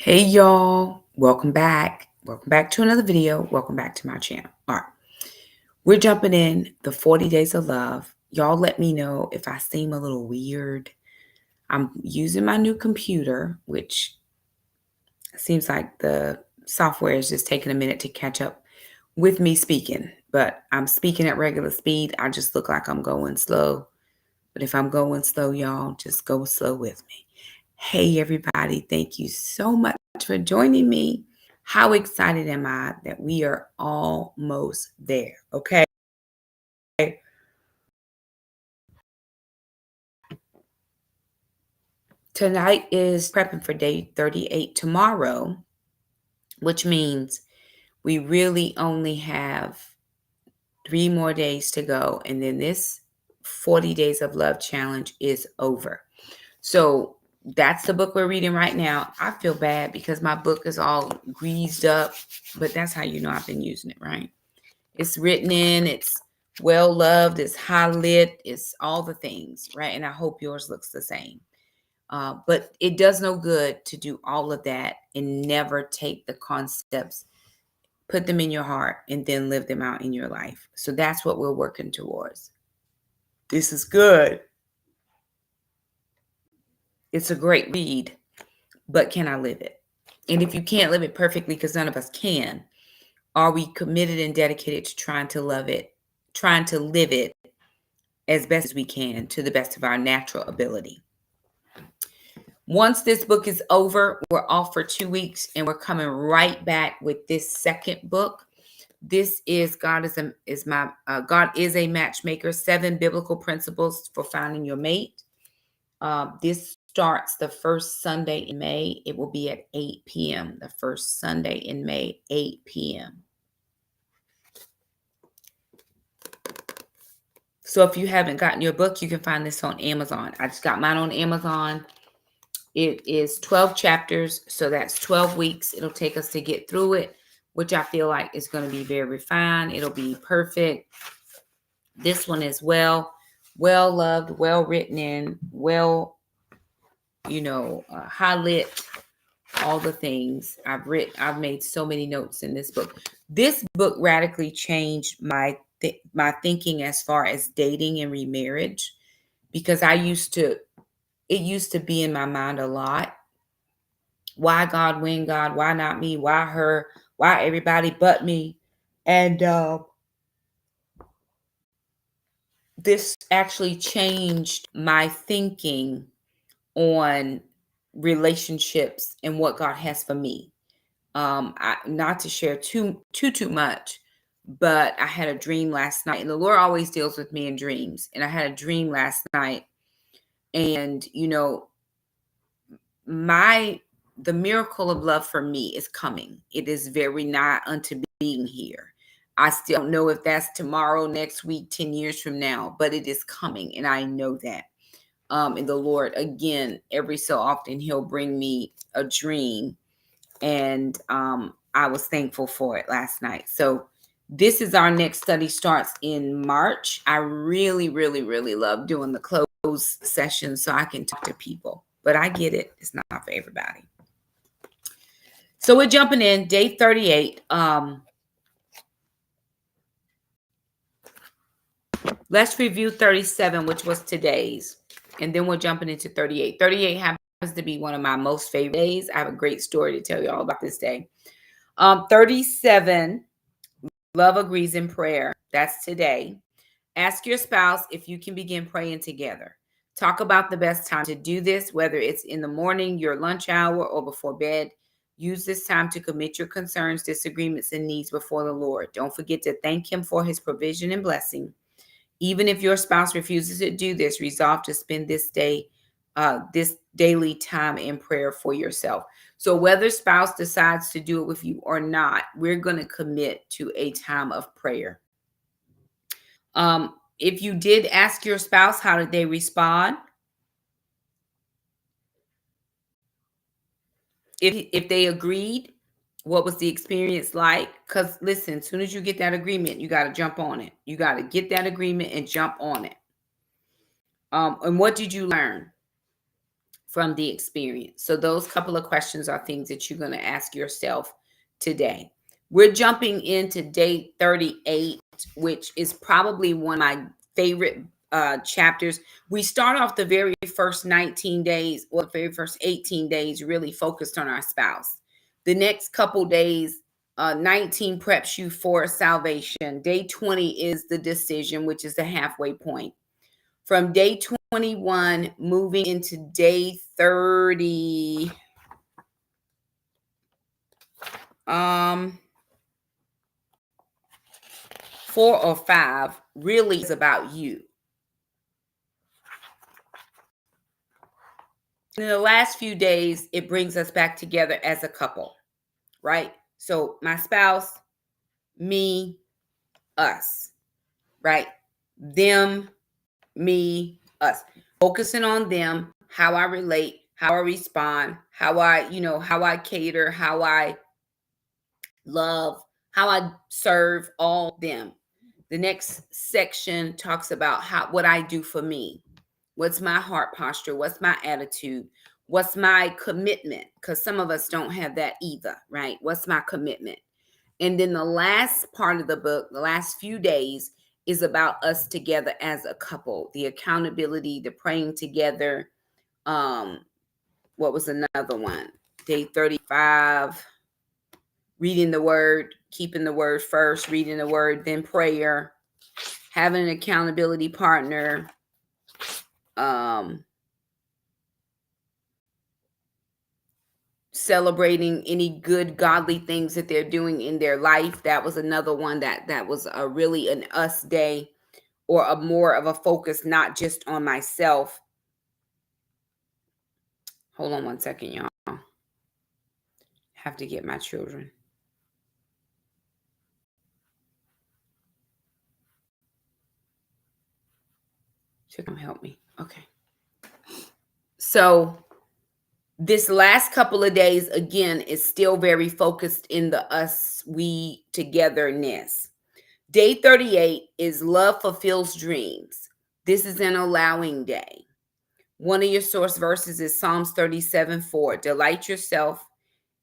Hey y'all, welcome back. Welcome back to another video. Welcome back to my channel. All right, we're jumping in the 40 days of love. Y'all let me know if I seem a little weird. I'm using my new computer, which seems like the software is just taking a minute to catch up with me speaking, but I'm speaking at regular speed. I just look like I'm going slow. But if I'm going slow, y'all, just go slow with me. Hey, everybody. Thank you so much for joining me. How excited am I that we are almost there? Okay. Tonight is prepping for day 38 tomorrow, which means we really only have 3 more days to go. And then this 40 Days of Love challenge is over. So that's the book we're reading right now. I feel bad because my book is all greased up, but that's how you know I've been using it, right? It's written in, it's well loved, it's high lit, it's all the things, right? And I hope yours looks the same. But it does no good to do all of that and never take the concepts, put them in your heart, and then live them out in your life. So that's what we're working towards. This is good. It's a great read, but can I live it? And if you can't live it perfectly, because none of us can, are we committed and dedicated to trying to love it, trying to live it as best as we can to the best of our natural ability? Once this book is over, we're off for 2 weeks and we're coming right back with this second book. This is God is a Matchmaker: 7 Biblical Principles for Finding Your Mate. This starts the first Sunday in May. It will be at 8 p.m. The first Sunday in May, 8 p.m. So if you haven't gotten your book, you can find this on Amazon. I just got mine on Amazon. It is 12 chapters, so that's 12 weeks it'll take us to get through it, which I feel like is going to be very refined. It'll be perfect. This one is well loved, well written in, high lit, all the things. I've made so many notes in this book. This book radically changed my thinking as far as dating and remarriage, because it used to be in my mind a lot. Why God, when God, why not me? Why her? Why everybody but me? And this actually changed my thinking on relationships and what God has for me. Not to share too much, but I had a dream last night, and the Lord always deals with me in dreams. And I had a dream last night, and the miracle of love for me is coming. It is very nigh unto being here. I still don't know if that's tomorrow, next week, 10 years from now, but it is coming, and I know that. And the Lord, again, every so often, he'll bring me a dream, and I was thankful for it last night. So this is our next study, starts in March. I really, really, really love doing the close sessions so I can talk to people, but I get it. It's not for everybody. So we're jumping in day 38. Let's review 37, which was today's, and then we're jumping into 38. 38 happens to be one of my most favorite days. I have a great story to tell you all about this day. 37, love agrees in prayer. That's today. Ask your spouse if you can begin praying together. Talk about the best time to do this, whether it's in the morning, your lunch hour, or before bed. Use this time to commit your concerns, disagreements, and needs before the Lord. Don't forget to thank him for his provision and blessing. Even if your spouse refuses to do this, resolve to spend this daily time in prayer for yourself. So whether spouse decides to do it with you or not, we're going to commit to a time of prayer. If you did ask your spouse, how did they respond? If they agreed, what was the experience like? Because listen, as soon as you get that agreement, you got to jump on it. You got to get that agreement and jump on it. And what did you learn? from the experience. So those couple of questions are things that you're going to ask yourself today. We're jumping into day 38, which is probably one of my favorite chapters. We start off the very first 19 days, or the very first 18 days, really focused on our spouse. The next couple days, 19 preps you for salvation. Day 20 is the decision, which is the halfway point. From day 21, moving into day 30, 4 or 5 really is about you. In the last few days, it brings us back together as a couple, right? So my spouse, me, us, right? Them, me, us. Focusing on them, how I relate, how I respond, how I cater, how I love, how I serve all them. The next section talks about what I do for me. What's my heart posture? What's my attitude? What's my commitment? Because some of us don't have that either, right? What's my commitment? And then the last part of the book, the last few days, is about us together as a couple, the accountability, the praying together. What was another one? Day 35, reading the word, keeping the word first, reading the word, then prayer, having an accountability partner, celebrating any good godly things that they're doing in their life. That was another one that was a really an us day, or a more of a focus, not just on myself. Hold on one second, y'all. Have to get my children to come help me. Okay. So this last couple of days, again, is still very focused in the us, we togetherness. Day 38 is love fulfills dreams. This is an allowing day. One of your source verses is Psalms 37:4. Delight yourself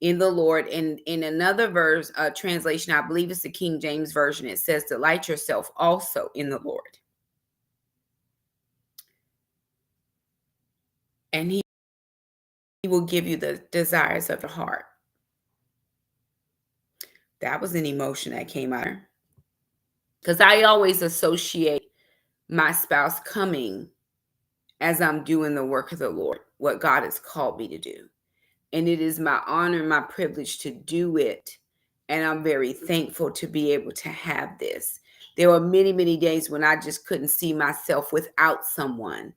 in the Lord. And in another verse, translation, I believe it's the King James Version, it says, delight yourself also in the Lord. And he will give you the desires of the heart. That was an emotion that came out. Because I always associate my spouse coming as I'm doing the work of the Lord, what God has called me to do. And it is my honor and my privilege to do it. And I'm very thankful to be able to have this. There were many, many days when I just couldn't see myself without someone.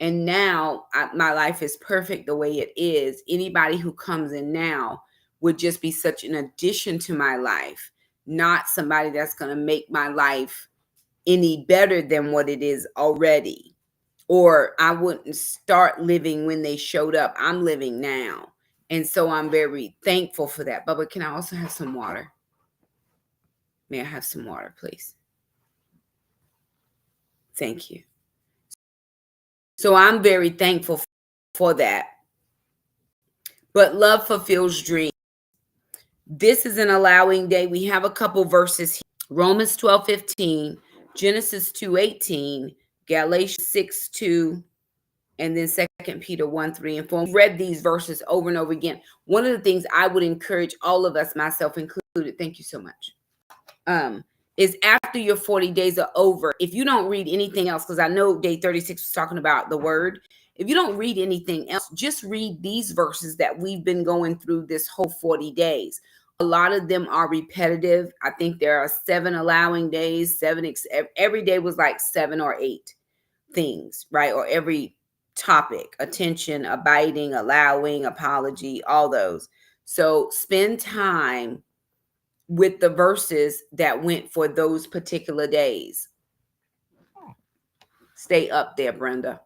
And now my life is perfect the way it is. Anybody who comes in now would just be such an addition to my life, not somebody that's going to make my life any better than what it is already. Or I wouldn't start living when they showed up. I'm living now. And so I'm very thankful for that. Bubba, can I also have some water? May I have some water, please? Thank you. So I'm very thankful for that. But love fulfills dreams. This is an allowing day. We have a couple verses here. Romans 12:15, Genesis 2:18, Galatians 6:2, and then 2 Peter 1:3 and 4. We've read these verses over and over again. One of the things I would encourage all of us, myself included, thank you so much, is after your 40 days are over, if you don't read anything else, because I know day 36 was talking about the word. If you don't read anything else, just read these verses that we've been going through this whole 40 days. A lot of them are repetitive. I think there are 7 allowing days, every day was like 7 or 8 things, right? Or every topic, attention, abiding, allowing, apology, all those. So spend time with the verses that went for those particular days. Stay up there, Brenda.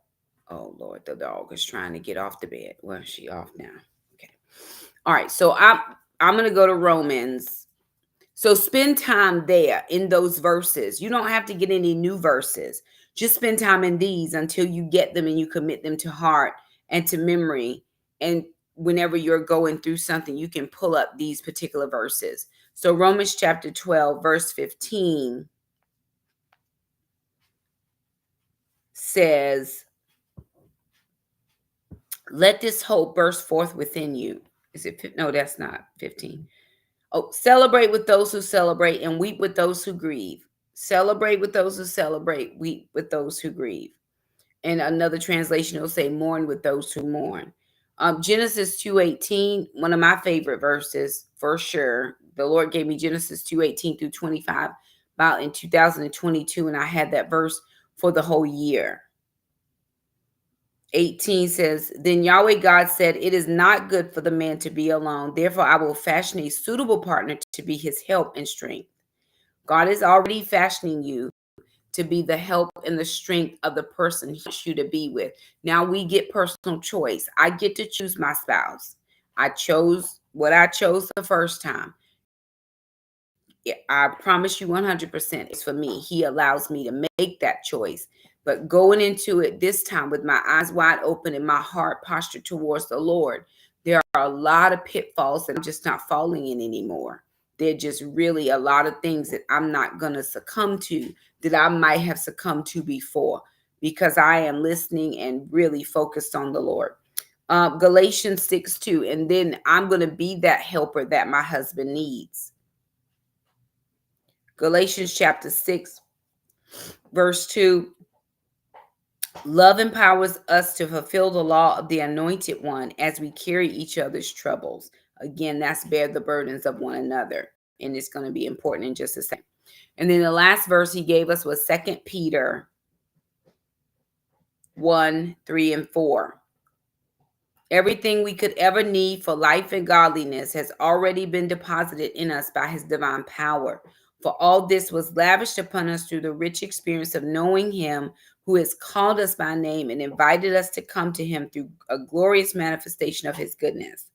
Oh, Lord, the dog is trying to get off the bed. Well, she off now. Okay. All right. So I'm going to go to Romans. So spend time there in those verses. You don't have to get any new verses. Just spend time in these until you get them and you commit them to heart and to memory. And whenever you're going through something, you can pull up these particular verses. So Romans chapter 12, verse 15 says, let this hope burst forth within you. Is it? No, that's not 15. Oh, celebrate with those who celebrate and weep with those who grieve. Celebrate with those who celebrate, weep with those who grieve. And another translation will say, mourn with those who mourn. Genesis 2:18, one of my favorite verses for sure. The Lord gave me Genesis 2:18 through 25 about in 2022, and I had that verse for the whole year. 18 says, then Yahweh God said, it is not good for the man to be alone. Therefore, I will fashion a suitable partner to be his help and strength. God is already fashioning you to be the help and the strength of the person he wants you to be with. Now we get personal choice. I get to choose my spouse. I chose what I chose the first time. I promise you 100% it's for me. He allows me to make that choice. But going into it this time with my eyes wide open and my heart postured towards the Lord, there are a lot of pitfalls that I'm just not falling in anymore. They're just really a lot of things that I'm not going to succumb to that I might have succumbed to before because I am listening and really focused on the Lord. Galatians 6:2, and then I'm going to be that helper that my husband needs. Galatians chapter 6, verse 2. Love empowers us to fulfill the law of the anointed one as we carry each other's troubles. Again, that's bear the burdens of one another. And it's going to be important in just a second. And then the last verse he gave us was 2 Peter 1, 3, and 4. Everything we could ever need for life and godliness has already been deposited in us by his divine power. For all this was lavished upon us through the rich experience of knowing him who has called us by name and invited us to come to him through a glorious manifestation of his goodness.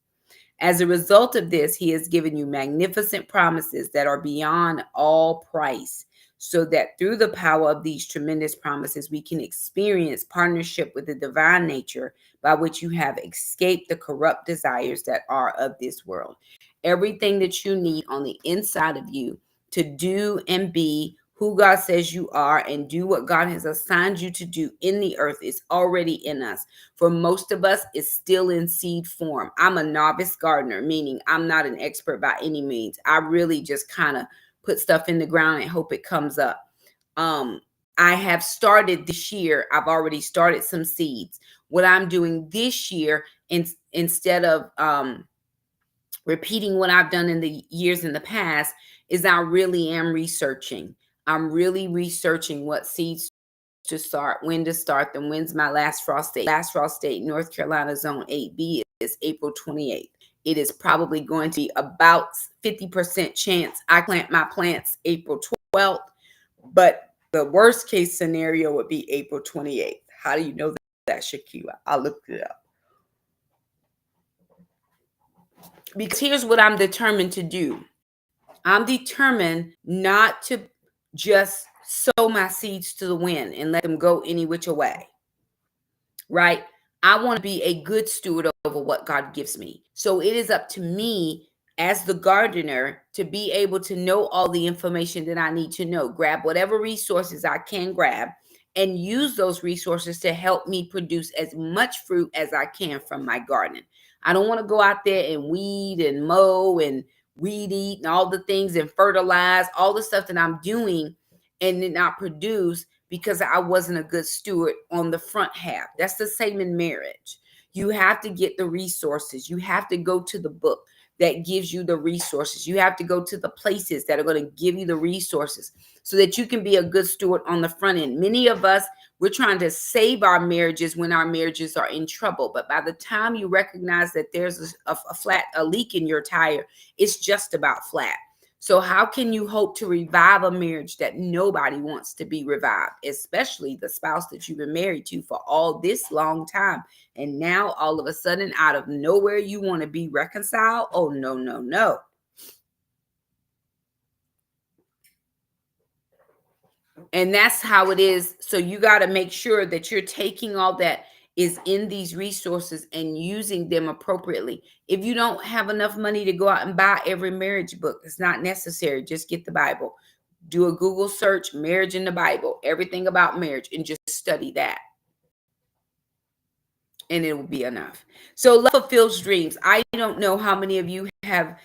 As a result of this, he has given you magnificent promises that are beyond all price, so that through the power of these tremendous promises, we can experience partnership with the divine nature by which you have escaped the corrupt desires that are of this world. Everything that you need on the inside of you to do and be who God says you are and do what God has assigned you to do in the earth is already in us. For most of us, it's still in seed form. I'm a novice gardener, meaning I'm not an expert by any means. I really just kind of put stuff in the ground and hope it comes up. I have started this year. I've already started some seeds. What I'm doing this year, instead of repeating what I've done in the years in the past, is I really am researching. I'm really researching what seeds to start, when to start them, when's my last frost date. Last frost date, North Carolina Zone 8B is April 28th. It is probably going to be about 50% chance I plant my plants April 12th, but the worst case scenario would be April 28th. How do you know that, Shakira? I looked it up. Because here's what I'm determined to do. I'm determined not to just sow my seeds to the wind and let them go any which way, right? I want to be a good steward over what God gives me. So it is up to me as the gardener to be able to know all the information that I need to know, grab whatever resources I can grab and use those resources to help me produce as much fruit as I can from my garden. I don't want to go out there and weed and mow and weed eat and all the things and fertilize, all the stuff that I'm doing and then not produce because I wasn't a good steward on the front half. That's the same in marriage. You have to get the resources. You have to go to the book that gives you the resources. You have to go to the places that are going to give you the resources so that you can be a good steward on the front end. Many of us, we're trying to save our marriages when our marriages are in trouble. But by the time you recognize that there's a leak in your tire, it's just about flat. So how can you hope to revive a marriage that nobody wants to be revived, especially the spouse that you've been married to for all this long time? And now all of a sudden, out of nowhere, you want to be reconciled? Oh, no, no, no. And that's how it is. So you got to make sure that you're taking all that is in these resources and using them appropriately. If you don't have enough money to go out and buy every marriage book, it's not necessary. Just get the Bible. Do a Google search, marriage in the Bible, everything about marriage, and just study that. And it will be enough. So love fulfills dreams. I don't know how many of you have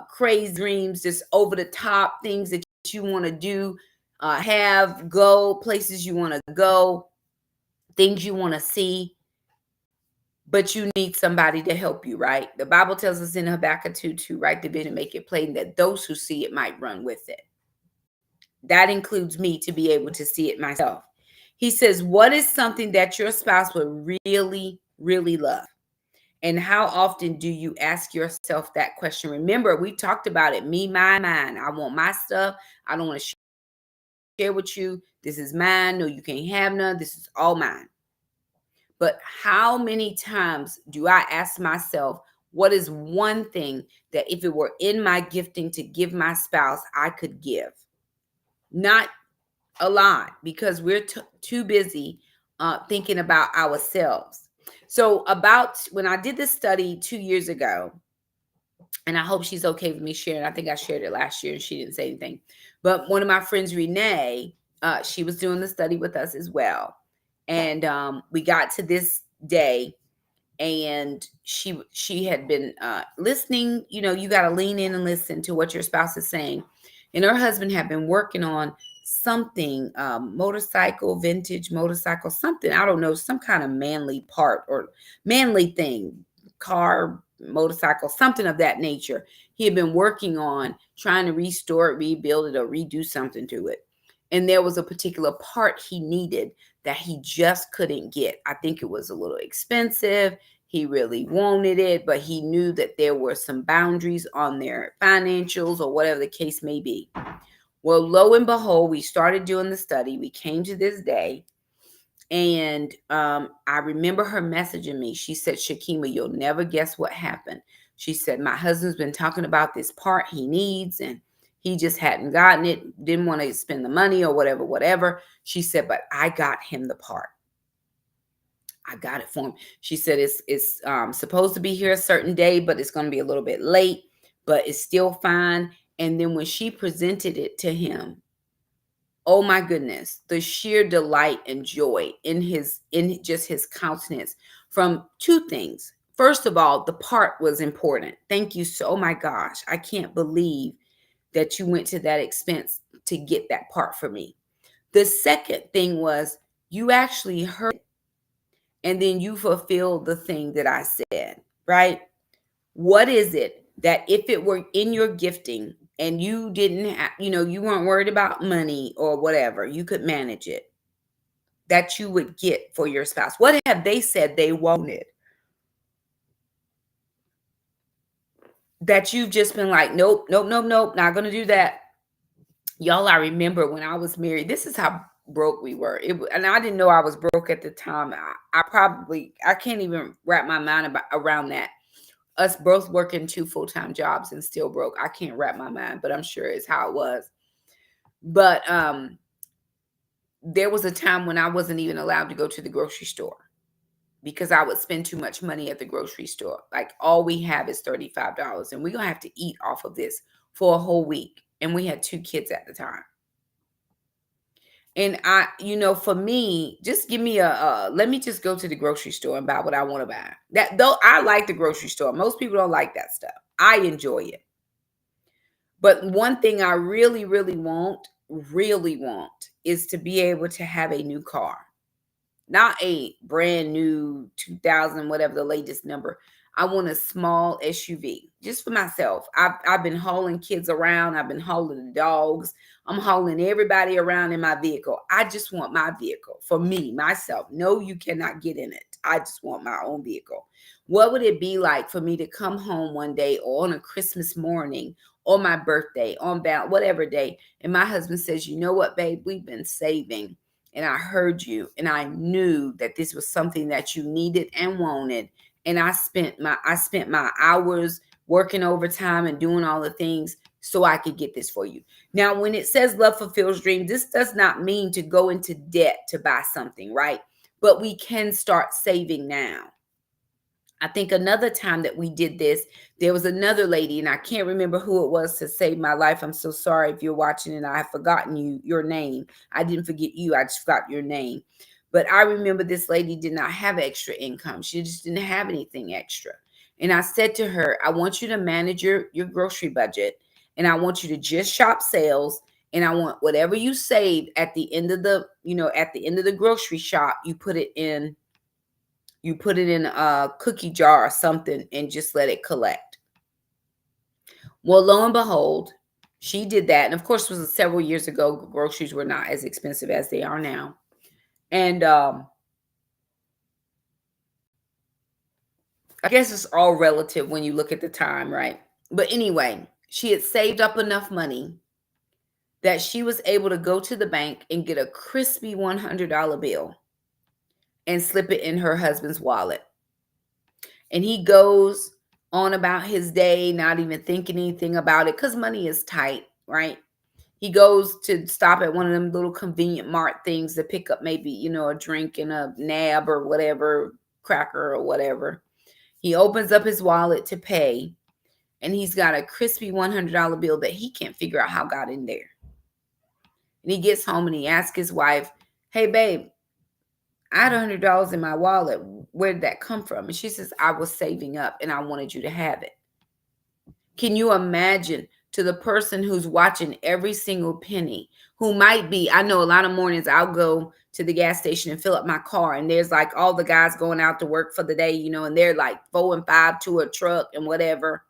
crazy dreams, just over the top things that you want to do, go places you want to go, things you want to see, but you need somebody to help you, right? The Bible tells us in Habakkuk 2 to write the vision, make it plain, that those who see it might run with it. That includes me to be able to see it myself. He says, what is something that your spouse would really, really love? And how often do you ask yourself that question? Remember, we talked about it. Me, mine. I want my stuff. I don't want to share with you. This is mine. No, you can't have none. This is all mine. But how many times do I ask myself, what is one thing that if it were in my gifting to give my spouse, I could give? Not a lot, because we're too busy thinking about ourselves. So about when I did this study 2 years ago, and I hope she's okay with me sharing. I think I shared it last year and she didn't say anything. But one of my friends, Renee, she was doing the study with us as well. And we got to this day, and she had been listening. You know, you got to lean in and listen to what your spouse is saying. And her husband had been working on something, vintage motorcycle, something, I don't know, some kind of manly part or manly thing, car, motorcycle, something of that nature. He had been working on trying to restore it, rebuild it, or redo something to it. And there was a particular part he needed that he just couldn't get. I think it was a little expensive. He really wanted it, but he knew that there were some boundaries on their financials or whatever the case may be. Well, lo and behold, we started doing the study. We came to this day, and I remember her messaging me. She said, Shakima, you'll never guess what happened. She said, my husband's been talking about this part he needs, and he just hadn't gotten it, didn't want to spend the money or whatever. She said, but I got him the part. I got it for him. She said, it's supposed to be here a certain day, but it's going to be a little bit late, but it's still fine. And then when she presented it to him, oh my goodness, the sheer delight and joy in just his countenance from two things. First of all, the part was important. Thank you so, oh my gosh, I can't believe that you went to that expense to get that part for me. The second thing was you actually heard it, and then you fulfilled the thing that I said, right? What is it that if it were in your gifting and you didn't have, you weren't worried about money or whatever, you could manage it, that you would get for your spouse? What have they said they wanted that you've just been like, nope, not going to do that? Y'all, I remember when I was married, this is how broke we were. And I didn't know I was broke at the time. I can't even wrap my mind around that. Us both working 2 full-time jobs and still broke. I can't wrap my mind, but I'm sure it's how it was. But there was a time when I wasn't even allowed to go to the grocery store because I would spend too much money at the grocery store. Like, all we have is $35, and we're going to have to eat off of this for a whole week. And we had 2 kids at the time. And for me, just give me let me just go to the grocery store and buy what I want to buy. That, though, I like the grocery store. Most people don't like that stuff. I enjoy it. But one thing I really, really want is to be able to have a new car. Not a brand new 2000, whatever the latest number. I want a small SUV just for myself. I've been hauling kids around. I've been hauling the dogs. I'm hauling everybody around in my vehicle. I just want my vehicle for me, myself. No, you cannot get in it. I just want my own vehicle. What would it be like for me to come home one day or on a Christmas morning or my birthday, on whatever day, and my husband says, you know what, babe, we've been saving, and I heard you, and I knew that this was something that you needed and wanted. And I spent my hours working overtime and doing all the things so I could get this for you. Now, when it says love fulfills dreams, this does not mean to go into debt to buy something, right? but we can start saving now. I think another time that we did this, there was another lady, and I can't remember who it was to save my life. I'm so sorry if you're watching and I have forgotten your name. I didn't forget you. I just forgot your name. But I remember this lady did not have extra income. She just didn't have anything extra. And I said to her, I want you to manage your grocery budget, and I want you to just shop sales, and I want whatever you save at the end of the, at the end of the grocery shop, you put it in a cookie jar or something and just let it collect. Well, lo and behold, she did that. And of course, it was several years ago. Groceries were not as expensive as they are now. And I guess it's all relative when you look at the time, right? But anyway, she had saved up enough money that she was able to go to the bank and get a crispy $100 bill and slip it in her husband's wallet. And he goes on about his day, not even thinking anything about it because money is tight, right? He goes to stop at one of them little convenient mart things to pick up maybe, a drink and a nab or whatever, cracker or whatever. He opens up his wallet to pay, and he's got a crispy $100 bill that he can't figure out how got in there. And he gets home and he asks his wife, hey, babe, I had $100 in my wallet. Where did that come from? And she says, I was saving up and I wanted you to have it. Can you imagine, to the person who's watching every single penny, who might be, I know a lot of mornings I'll go to the gas station and fill up my car, and there's like all the guys going out to work for the day, and they're like 4 and 5 to a truck and whatever.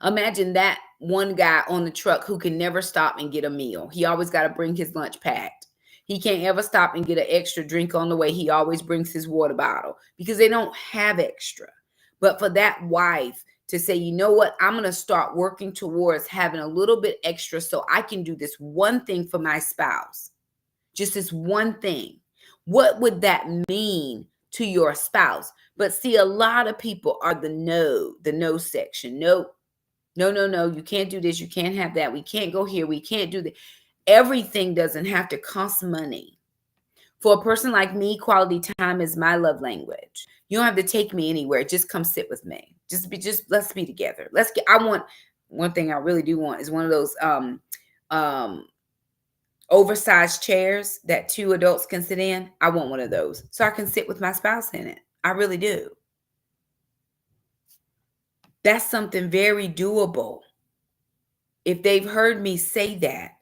Imagine that one guy on the truck who can never stop and get a meal. He always got to bring his lunch packed. He can't ever stop and get an extra drink on the way. He always brings his water bottle because they don't have extra. But for that wife to say, you know what, I'm going to start working towards having a little bit extra so I can do this one thing for my spouse. Just this one thing. What would that mean to your spouse? But see, a lot of people are the no section. No, you can't do this. You can't have that. We can't go here. We can't do that. Everything doesn't have to cost money. For a person like me, quality time is my love language. You don't have to take me anywhere. Just come sit with me. Just let's be together. I want, one thing I really do want is one of those oversized chairs that 2 adults can sit in. I want one of those so I can sit with my spouse in it. I really do. That's something very doable. If they've heard me say that,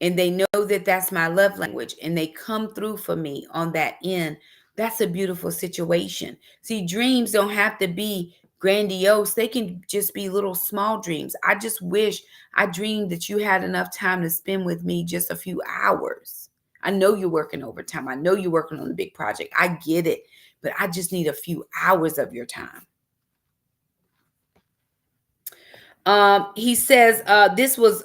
and they know that that's my love language, and they come through for me on that end, that's a beautiful situation. See, dreams don't have to be grandiose. They can just be little small dreams. I just wish I dreamed that you had enough time to spend with me just a few hours. I know you're working overtime. I know you're working on a big project. I get it, but I just need a few hours of your time. He says, this was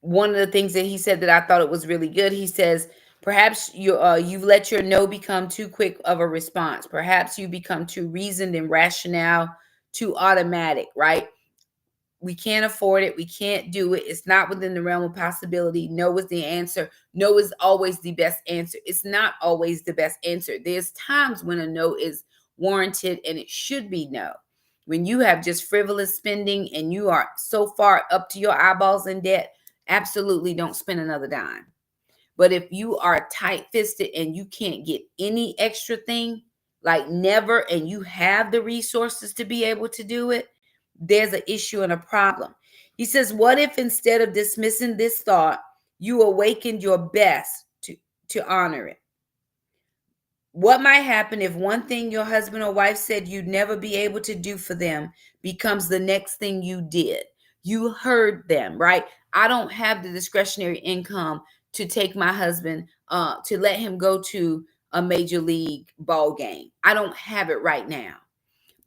one of the things that he said that I thought it was really good. He says, perhaps you've let your no become too quick of a response. Perhaps you become too reasoned and rationale, too automatic, right? We can't afford it. We can't do it. It's not within the realm of possibility. No is the answer. No is always the best answer. It's not always the best answer. There's times when a no is warranted and it should be no. When you have just frivolous spending and you are so far up to your eyeballs in debt, absolutely don't spend another dime. But if you are tight-fisted and you can't get any extra thing, like never, and you have the resources to be able to do it, there's an issue and a problem. He says, what if instead of dismissing this thought, you awakened your best to honor it? What might happen if one thing your husband or wife said you'd never be able to do for them becomes the next thing you did? You heard them, right? I don't have the discretionary income to take my husband, to let him go to a major league ball game. I don't have it right now.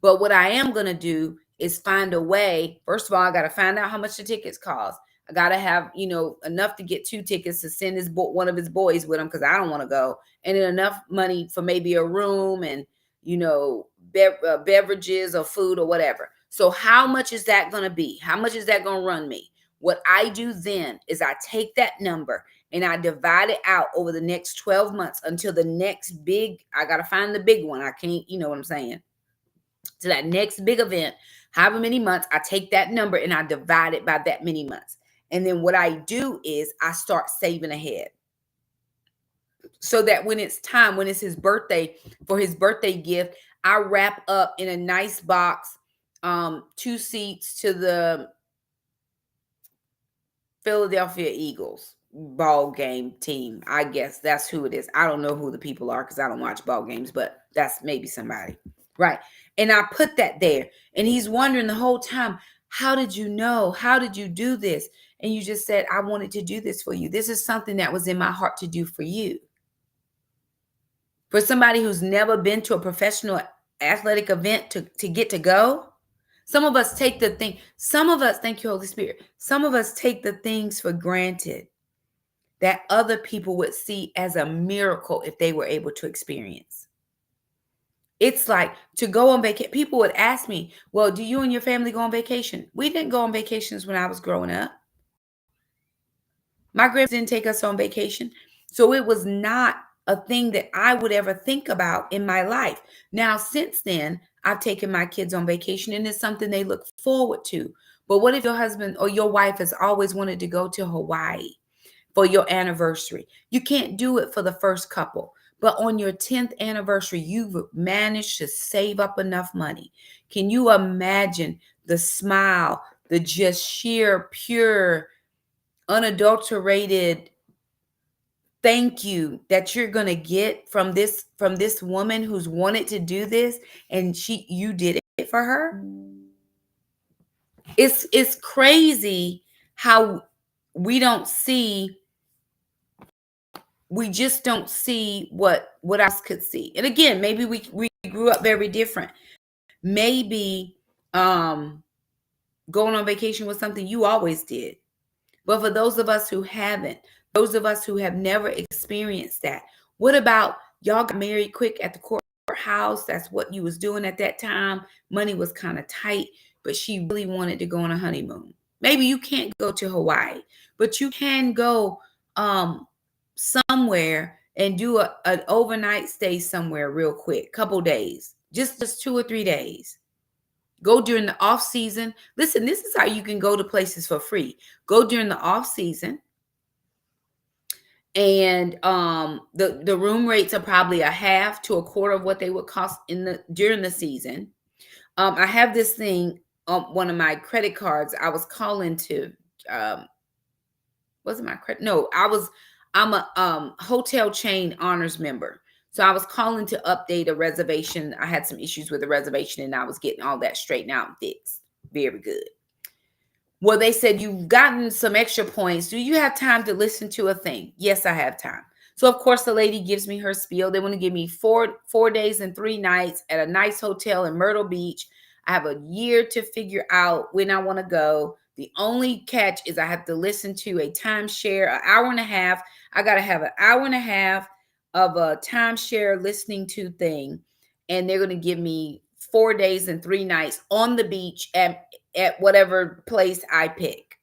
But what I am going to do is find a way. First of all, I got to find out how much the tickets cost. I got to have, enough to get 2 tickets to send one of his boys with him because I don't want to go. And then enough money for maybe a room and, beverages or food or whatever. So how much is that going to be? How much is that going to run me? What I do then is I take that number and I divide it out over the next 12 months until the next big, I got to find the big one. I can't, you know what I'm saying? To that next big event, however many months, I take that number and I divide it by that many months. And then what I do is I start saving ahead. So that when it's time, when it's his birthday, for his birthday gift, I wrap up in a nice box, 2 seats to the Philadelphia Eagles ball game team. I guess that's who it is. I don't know who the people are because I don't watch ball games, but that's maybe somebody. Right. And I put that there. And he's wondering the whole time, how did you know? How did you do this? And you just said, I wanted to do this for you. This is something that was in my heart to do for you. For somebody who's never been to a professional athletic event to get to go. Some of us take the thing, some of us, thank you, Holy Spirit. Some of us take the things for granted that other people would see as a miracle if they were able to experience. It's like to go on vacation. People would ask me, well, do you and your family go on vacation? We didn't go on vacations when I was growing up. My grandparents didn't take us on vacation. So it was not a thing that I would ever think about in my life. Now, since then, I've taken my kids on vacation and it's something they look forward to. But what if your husband or your wife has always wanted to go to Hawaii for your anniversary? You can't do it for the first couple. But on your 10th anniversary, you've managed to save up enough money. Can you imagine the smile, the just sheer, pure, unadulterated thank you that you're going to get from this woman who's wanted to do this, and you did it for her? It's crazy how we just don't see what else could see. And again, maybe we grew up very different. Maybe going on vacation was something you always did. But for those of us who haven't, those of us who have never experienced that, what about y'all got married quick at the courthouse? That's what you was doing at that time. Money was kind of tight, but she really wanted to go on a honeymoon. Maybe you can't go to Hawaii, but you can go somewhere and do an overnight stay somewhere real quick, couple days, just 2 or 3 days. Go during the off season. Listen, this is how you can go to places for free. Go during the off season. And the room rates are probably a half to a quarter of what they would cost during the season. I have this thing on one of my credit cards. I was calling to wasn't my credit? No, I'm a hotel chain honors member. So I was calling to update a reservation. I had some issues with the reservation and I was getting all that straightened out and fixed. Very good. Well, they said, you've gotten some extra points. Do you have time to listen to a thing? Yes, I have time. So of course the lady gives me her spiel. They want to give me 4 days and 3 nights at a nice hotel in Myrtle Beach. I have a year to figure out when I want to go. The only catch is I have to listen to a timeshare, an hour and a half. I got to have an hour and a half of a timeshare listening to thing. And they're going to give me 4 days and 3 nights on the beach at whatever place I pick.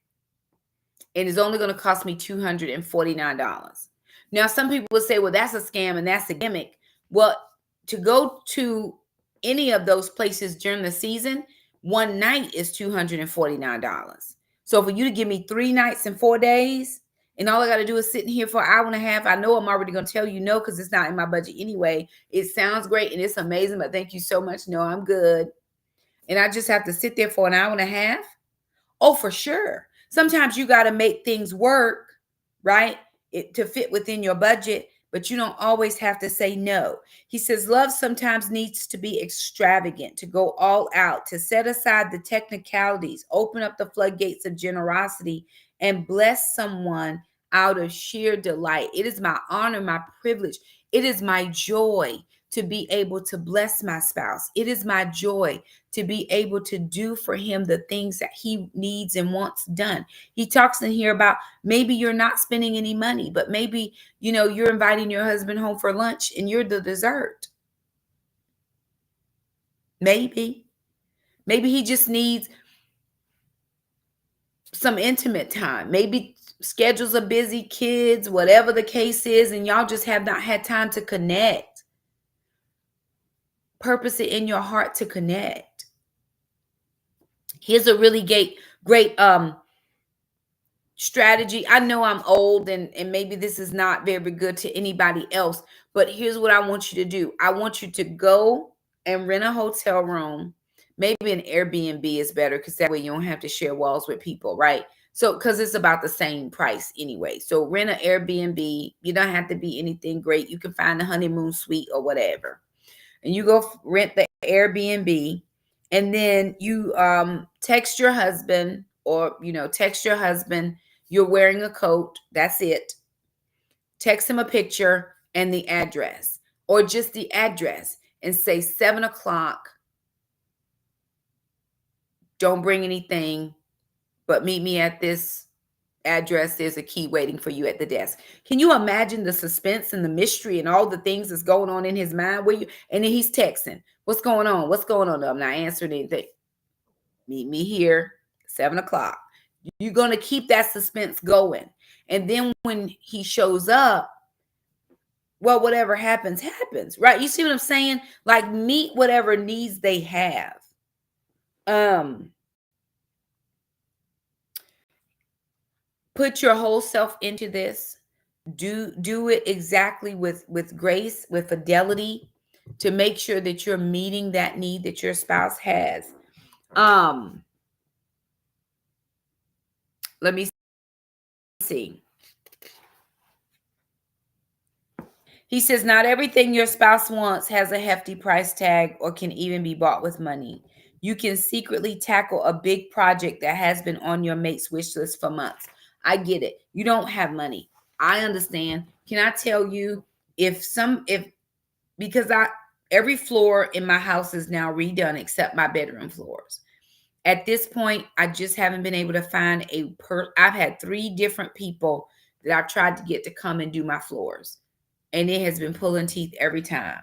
And it's only going to cost me $249. Now, some people will say, well, that's a scam and that's a gimmick. Well, to go to any of those places during the season, one night is $249. So for you to give me 3 nights and 4 days, and all I got to do is sit in here for an hour and a half, I know I'm already going to tell you no, because it's not in my budget anyway. It sounds great and it's amazing, but thank you so much. No, I'm good. And I just have to sit there for an hour and a half? Oh, for sure. Sometimes you got to make things work, right? To fit within your budget, but you don't always have to say no. He says, love sometimes needs to be extravagant, to go all out, to set aside the technicalities, open up the floodgates of generosity, and bless someone out of sheer delight. It is my honor, my privilege. It is my joy to be able to bless my spouse. It is my joy to be able to do for him the things that he needs and wants done. He talks in here about maybe you're not spending any money, but maybe, you're inviting your husband home for lunch and you're the dessert. Maybe he just needs some intimate time. Maybe schedules are busy, kids, whatever the case is, and y'all just have not had time to connect. Purpose it in your heart to connect. Here's a really great strategy. I know I'm old and maybe this is not very good to anybody else, but here's what I want you to do. I want you to go and rent a hotel room. Maybe an Airbnb is better because that way you don't have to share walls with people, right? So, because it's about the same price anyway. So, rent an Airbnb. You don't have to be anything great. You can find a honeymoon suite or whatever. And you go rent the Airbnb. And then you text your husband or, text your husband. You're wearing a coat. That's it. Text him a picture and the address or just the address and say 7:00. Don't bring anything, but meet me at this address. There's a key waiting for you at the desk. Can you imagine the suspense and the mystery and all the things that's going on in his mind? And then he's texting. What's going on? What's going on? I'm not answering anything. Meet me here, 7:00. You're going to keep that suspense going. And then when he shows up, well, whatever happens, happens, right? You see what I'm saying? Like, meet whatever needs they have. Put your whole self into this. Do it exactly with grace, with fidelity, to make sure that you're meeting that need that your spouse has. Let me see. He says, not everything your spouse wants has a hefty price tag or can even be bought with money. You can secretly tackle a big project that has been on your mate's wish list for months. I get it. You don't have money. I understand. Can I tell you, because every floor in my house is now redone except my bedroom floors. At this point, I just haven't been able to find I've had 3 different people that I've tried to get to come and do my floors. And it has been pulling teeth every time.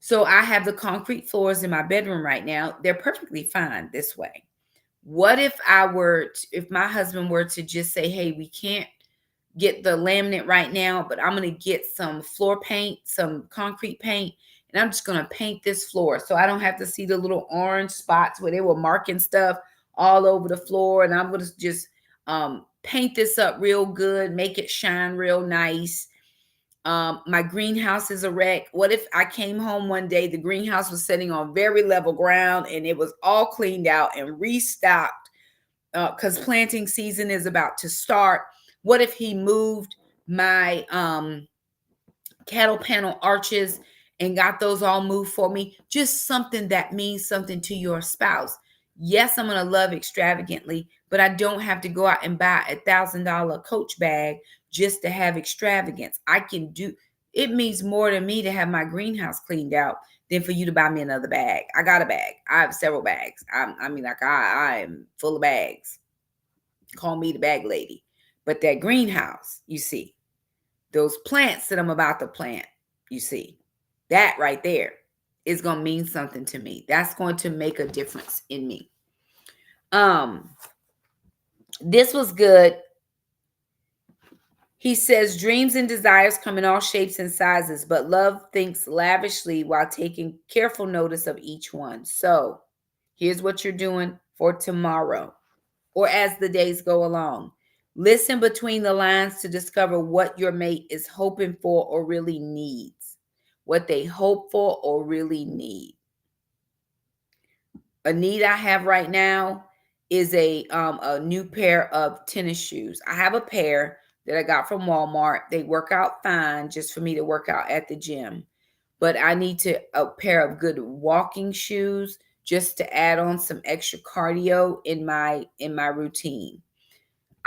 So I have the concrete floors in my bedroom right now. They're perfectly fine this way. What if if my husband were to just say, hey, we can't get the laminate right now, but I'm going to get some floor paint, some concrete paint, and I'm just going to paint this floor so I don't have to see the little orange spots where they were marking stuff all over the floor. And I'm going to just paint this up real good, make it shine real nice. My greenhouse is a wreck. What if I came home one day, the greenhouse was sitting on very level ground and it was all cleaned out and restocked because planting season is about to start. What if he moved my cattle panel arches and got those all moved for me? Just something that means something to your spouse. Yes, I'm going to love extravagantly, but I don't have to go out and buy $1,000 Coach bag just to have extravagance. It means more to me to have my greenhouse cleaned out than for you to buy me another bag. I got a bag. I have several bags. I am full of bags. Call me the bag lady. But that greenhouse, you see, those plants that I'm about to plant, you see, that right there is going to mean something to me. That's going to make a difference in me. This was good. He says, dreams and desires come in all shapes and sizes, but love thinks lavishly while taking careful notice of each one. So here's what you're doing for tomorrow or as the days go along. Listen between the lines to discover what your mate is hoping for or really needs. What they hope for or really need. A need I have right now is a new pair of tennis shoes. I have a pair that I got from Walmart. They work out fine just for me to work out at the gym. But I need a pair of good walking shoes just to add on some extra cardio in my routine.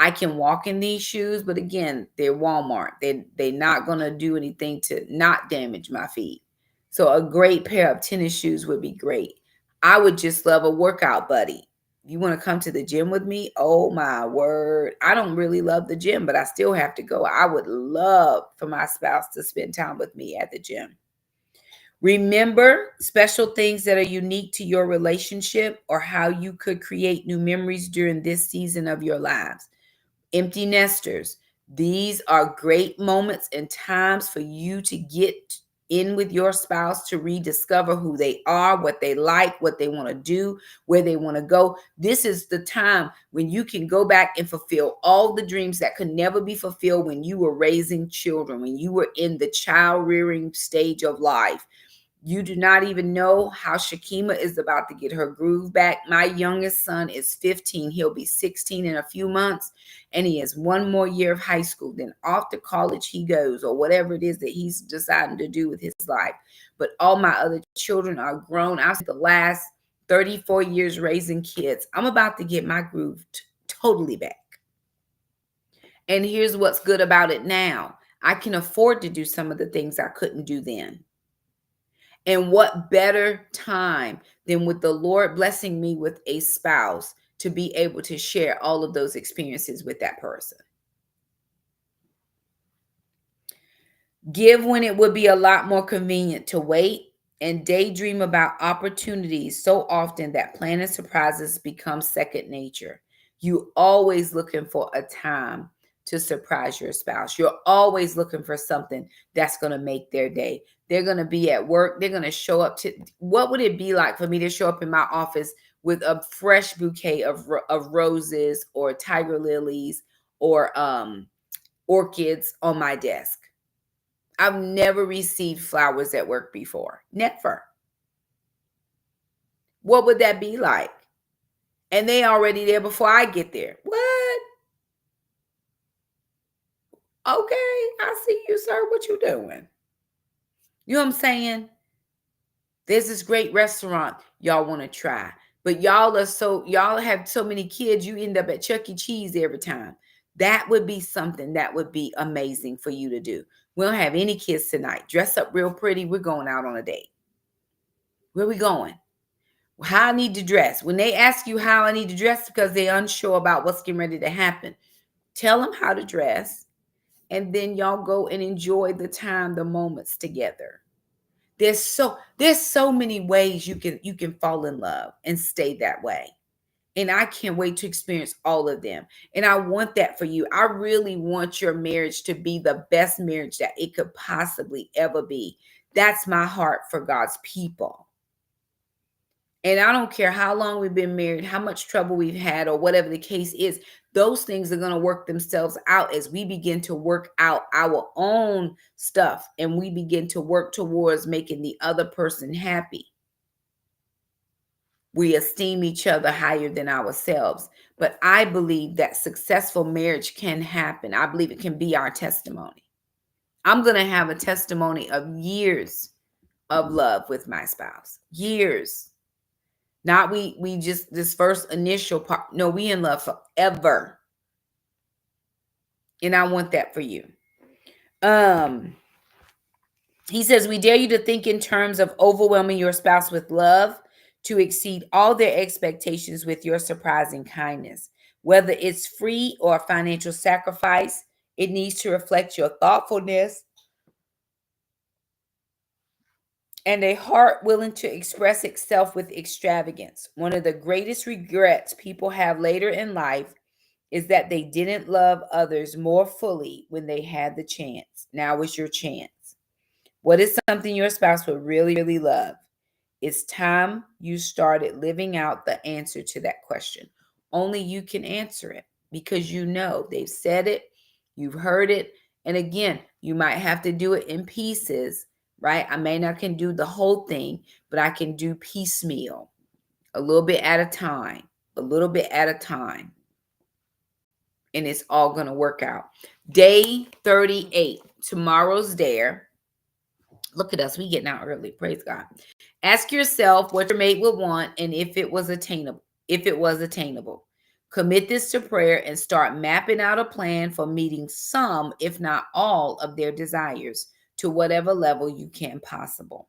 I can walk in these shoes, but again, they're Walmart. They're not going to do anything to not damage my feet. So a great pair of tennis shoes would be great. I would just love a workout buddy. You want to come to the gym with me? Oh my word. I don't really love the gym, but I still have to go. I would love for my spouse to spend time with me at the gym. Remember special things that are unique to your relationship or how you could create new memories during this season of your lives. Empty nesters. These are great moments and times for you to get in with your spouse to rediscover who they are, what they like, what they want to do, where they want to go. This is the time when you can go back and fulfill all the dreams that could never be fulfilled when you were raising children, when you were in the child rearing stage of life. You do not even know how Shakima is about to get her groove back. My youngest son is 15. He'll be 16 in a few months, and he has one more year of high school. Then off to college he goes, or whatever it is that he's deciding to do with his life. But all my other children are grown. I've spent the last 34 years raising kids. I'm about to get my groove totally back. And here's what's good about it now. I can afford to do some of the things I couldn't do then. And what better time than with the Lord blessing me with a spouse to be able to share all of those experiences with that person. Give when it would be a lot more convenient to wait, and daydream about opportunities so often that planning surprises become second nature. You always looking for a time to surprise your spouse. You're always looking for something that's going to make their day. They're going to be at work. They're going to show up to, what would it be like for me to show up in my office with a fresh bouquet of roses or tiger lilies or orchids on my desk? I've never received flowers at work before. Never. What would that be like? And they already there before I get there. What? Okay, I see you, sir. What you doing? You know what I'm saying? There's this great restaurant y'all want to try. But y'all have so many kids, you end up at Chuck E. Cheese every time. That would be something that would be amazing for you to do. We don't have any kids tonight. Dress up real pretty. We're going out on a date. Where we going? How I need to dress. When they ask you how I need to dress because they're unsure about what's getting ready to happen, tell them how to dress, and then y'all go and enjoy the time, the moments together. There's so many ways you can fall in love and stay that way. And I can't wait to experience all of them. And I want that for you. I really want your marriage to be the best marriage that it could possibly ever be. That's my heart for God's people. And I don't care how long we've been married, how much trouble we've had, or whatever the case is. Those things are going to work themselves out as we begin to work out our own stuff and we begin to work towards making the other person happy. We esteem each other higher than ourselves. But I believe that successful marriage can happen. I believe it can be our testimony. I'm going to have a testimony of years of love with my spouse. Years. Not we just this first initial part. No, we in love forever. And I want that for you. He says, we dare you to think in terms of overwhelming your spouse with love to exceed all their expectations with your surprising kindness. Whether it's free or a financial sacrifice, it needs to reflect your thoughtfulness and a heart willing to express itself with extravagance. One of the greatest regrets people have later in life is that they didn't love others more fully when they had the chance. Now is your chance. What is something your spouse would really, really love? It's time you started living out the answer to that question. Only you can answer it because you know they've said it, you've heard it. And again, you might have to do it in pieces, right? I may not can do the whole thing, but I can do piecemeal, a little bit at a time, a little bit at a time. And it's all going to work out. Day 38, tomorrow's there. Look at us. We getting out early. Praise God. Ask yourself what your mate would want and if it was attainable. Commit this to prayer and start mapping out a plan for meeting some, if not all, of their desires to whatever level you can possible.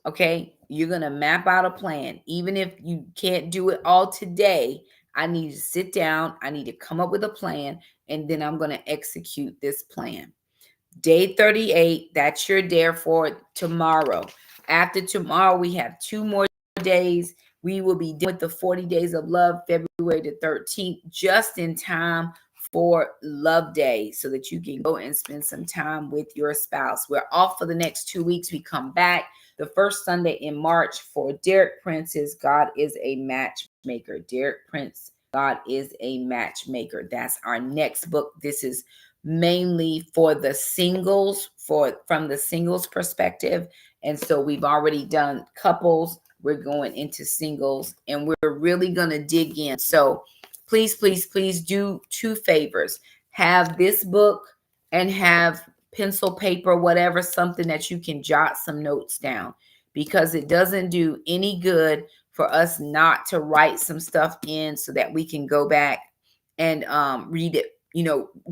Okay? You're going to map out a plan. Even if you can't do it all today, I need to sit down. I need to come up with a plan, and then I'm going to execute this plan. Day 38, that's your dare for tomorrow. After tomorrow, we have 2 more days. We will be done with the 40 Days of Love, February the 13th, just in time for Love Day, so that you can go and spend some time with your spouse. We're off for the next 2 weeks. We come back the first Sunday in March for Derek Prince's God is a Matchmaker. Derek Prince, God is a Matchmaker. That's our next book. This is mainly for the singles, from the singles perspective. And so we've already done couples. We're going into singles, and we're really going to dig in. So please, please, please do 2 favors. Have this book and have pencil, paper, whatever, something that you can jot some notes down, because it doesn't do any good for us not to write some stuff in so that we can go back and read it,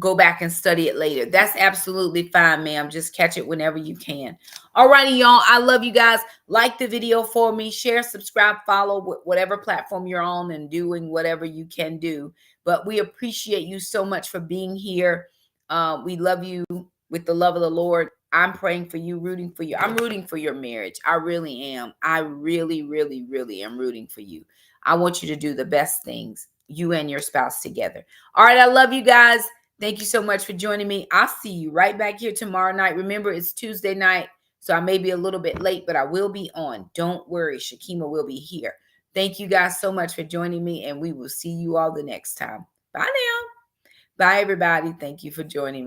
go back and study it later. That's absolutely fine, ma'am. Just catch it whenever you can. All righty, y'all. I love you guys. Like the video for me. Share, subscribe, follow whatever platform you're on, and doing whatever you can do. But we appreciate you so much for being here. We love you with the love of the Lord. I'm praying for you, rooting for you. I'm rooting for your marriage. I really am. I really, really, really am rooting for you. I want you to do the best things, you and your spouse together. All right. I love you guys. Thank you so much for joining me. I'll see you right back here tomorrow night. Remember, it's Tuesday night, so I may be a little bit late, but I will be on. Don't worry. Shakima will be here. Thank you guys so much for joining me, and we will see you all the next time. Bye now. Bye, everybody. Thank you for joining me.